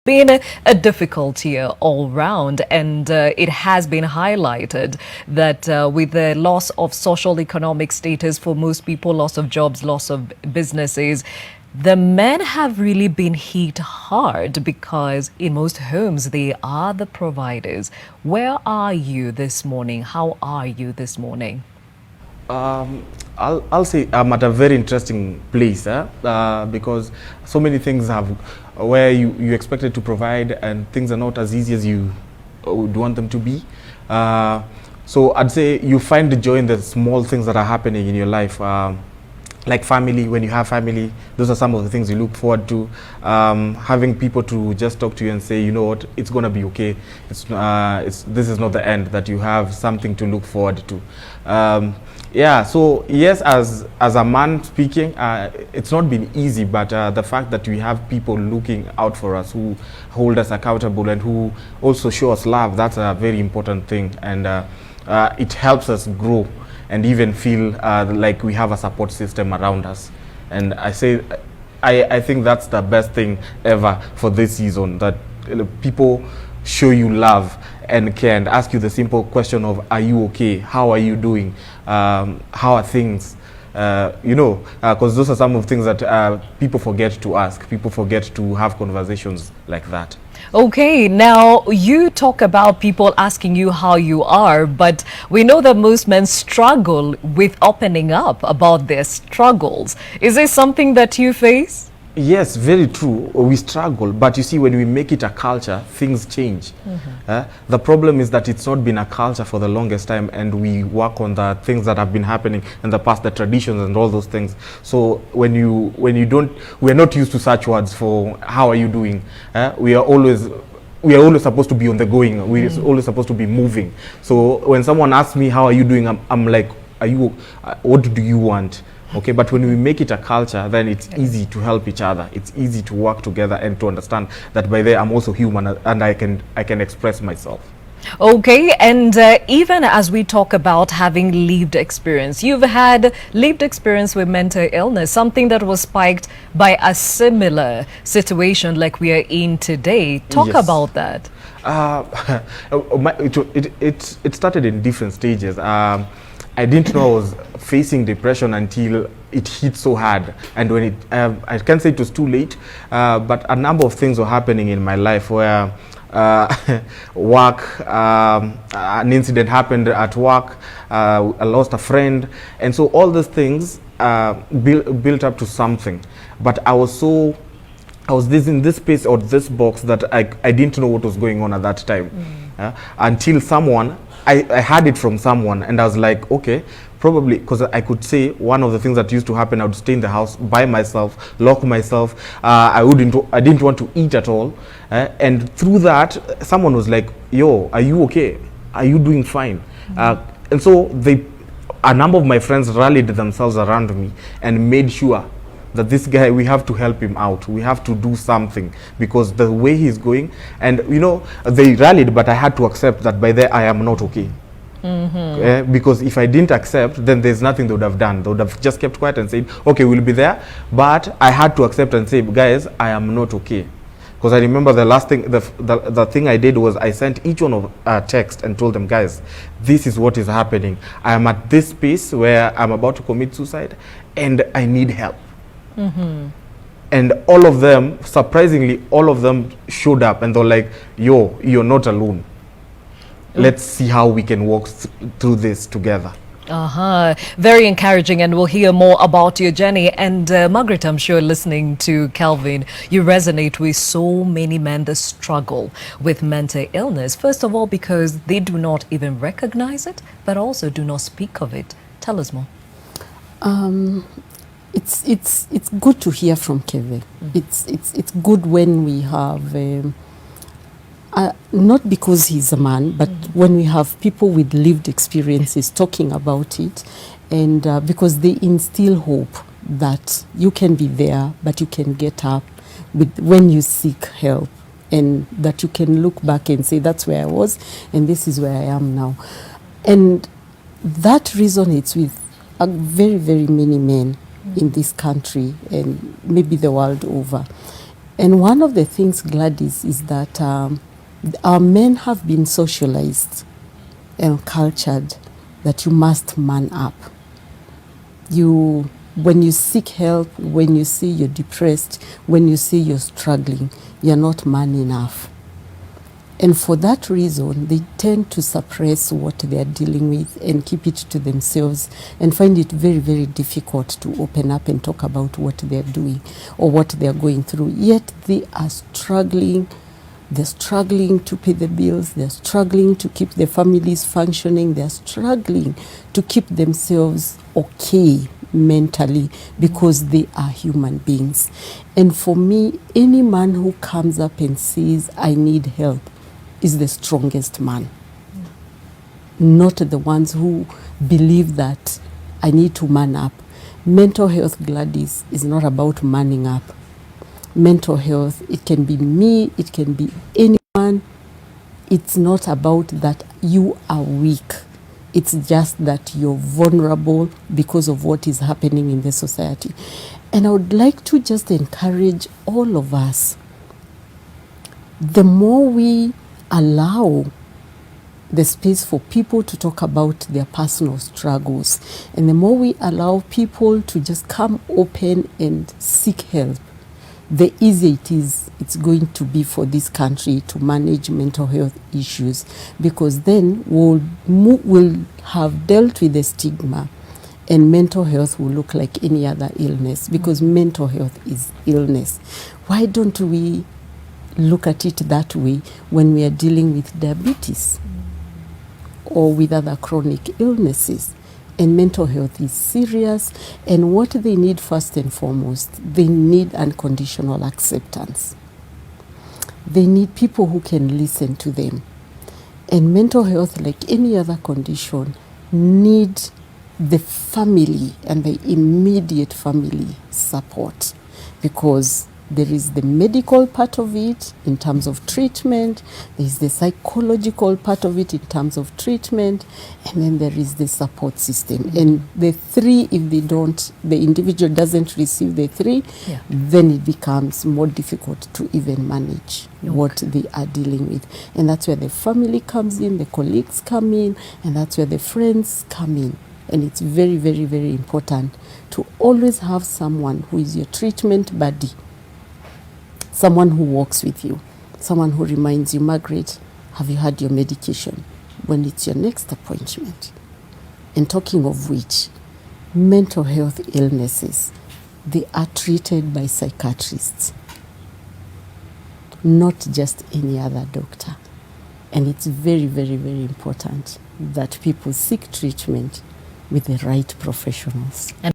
been a difficult year all round, and it has been highlighted that with the loss of social economic status for most people, loss of jobs, loss of businesses, the men have really been hit hard because in most homes they are the providers. Where are you this morning? How are you this morning? I'll say I'm at a very interesting place because so many things have where you expected to provide and things are not as easy as you would want them to be. So I'd say you find the joy in the small things that are happening in your life. Like family, when you have family, those are some of the things you look forward to. Having people to just talk to you and say, you know what, it's gonna be okay. This is not the end. That you have something to look forward to. Yeah. So yes, as a man speaking, it's not been easy, but the fact that we have people looking out for us, who hold us accountable and who also show us love, that's a very important thing, and it helps us grow and even feel like we have a support system around us. And I think that's the best thing ever for this season, that people show you love and care and ask you the simple question of, are you okay? How are you doing? How are things? Because those are some of the things that people forget to ask. People forget to have conversations like that. Okay, now you talk about people asking you how you are, but we know that most men struggle with opening up about their struggles. Is this something that you face? Yes, very true. We struggle, but you see, when we make it a culture, things change. The problem is that it's not been a culture for the longest time, and we work on the things that have been happening in the past, the traditions and all those things. So when you don't, we are not used to such words for how are you doing. We are always supposed to be on the going. We are always supposed to be moving. So when someone asks me how are you doing, I'm like, what do you want? Okay, but when we make it a culture, then it's easy to help each other. It's easy to work together and to understand that by there I'm also human and I can express myself. Okay, and even as we talk about having lived experience, you've had lived experience with mental illness, something that was spiked by a similar situation like we are in today. Talk about that. It started in different stages. I didn't know I was facing depression until it hit so hard, and when I can't say it was too late, but a number of things were happening in my life where work, an incident happened at work, I lost a friend, and so all these things built up to something. But I was in this space or this box that I didn't know what was going on at that time, until I had it from someone, and I was like, okay, probably because I could say one of the things that used to happen, I would stay in the house by myself, lock myself. I didn't want to eat at all, and through that, someone was like, "Yo, are you okay? Are you doing fine?" And so a number of my friends rallied themselves around me and made sure that this guy, we have to help him out. We have to do something because the way he's going, and they rallied, but I had to accept that by there I am not okay. Because if I didn't accept, then there's nothing they would have done. They would have just kept quiet and said, okay, we'll be there. But I had to accept and say, guys, I am not okay. Because I remember the last thing, the thing I did was I sent each one of a text and told them, guys, this is what is happening. I am at this space where I'm about to commit suicide and I need help. And all of them, surprisingly, all of them showed up and they're like, yo, you're not alone. Let's see how we can walk through this together. Very encouraging, and we'll hear more about your journey. And Margaret, I'm sure listening to Calvin, you resonate with so many men that struggle with mental illness. First of all, because they do not even recognize it, but also do not speak of it. Tell us more. It's good to hear from Kevin. It's good when we have not because he's a man, but when we have people with lived experiences talking about it, and because they instill hope that you can be there, but you can get up when you seek help, and that you can look back and say, that's where I was, and this is where I am now. And that resonates with very, very many men in this country and maybe the world over. And one of the things, Gladys, is that our men have been socialized and cultured that you must man up. When you seek help, when you see you're depressed, when you see you're struggling, you're not man enough. And for that reason, they tend to suppress what they are dealing with and keep it to themselves and find it very, very difficult to open up and talk about what they're doing or what they're going through. Yet they are struggling. They're struggling to pay the bills. They're struggling to keep their families functioning. They're struggling to keep themselves okay mentally because they are human beings. And for me, any man who comes up and says, I need help, is the strongest man. Not the ones who believe that I need to man up. Mental health, Gladys, is not about manning up. Mental health, it can be me, it can be anyone. It's not about that you are weak. It's just that you're vulnerable because of what is happening in the society. And I would like to just encourage all of us, the more we allow the space for people to talk about their personal struggles, and the more we allow people to just come open and seek help, the easier it's going to be for this country to manage mental health issues, because then we'll have dealt with the stigma and mental health will look like any other illness, because mental health is illness. Why don't we look at it that way when we are dealing with diabetes or with other chronic illnesses? And mental health is serious, and what they need first and foremost, they need unconditional acceptance. They need people who can listen to them. And mental health, like any other condition, need the family and the immediate family support, because there is the medical part of it in terms of treatment, there is the psychological part of it in terms of treatment, and then there is the support system. And the three, if the individual doesn't receive the three, then it becomes more difficult to even manage what they are dealing with. And that's where the family comes in, the colleagues come in, and that's where the friends come in. And it's very, very, very important to always have someone who is your treatment buddy, someone who walks with you, someone who reminds you, Margaret, have you had your medication when it's your next appointment? And talking of which, mental health illnesses, they are treated by psychiatrists, not just any other doctor. And it's very, very, very important that people seek treatment with the right professionals.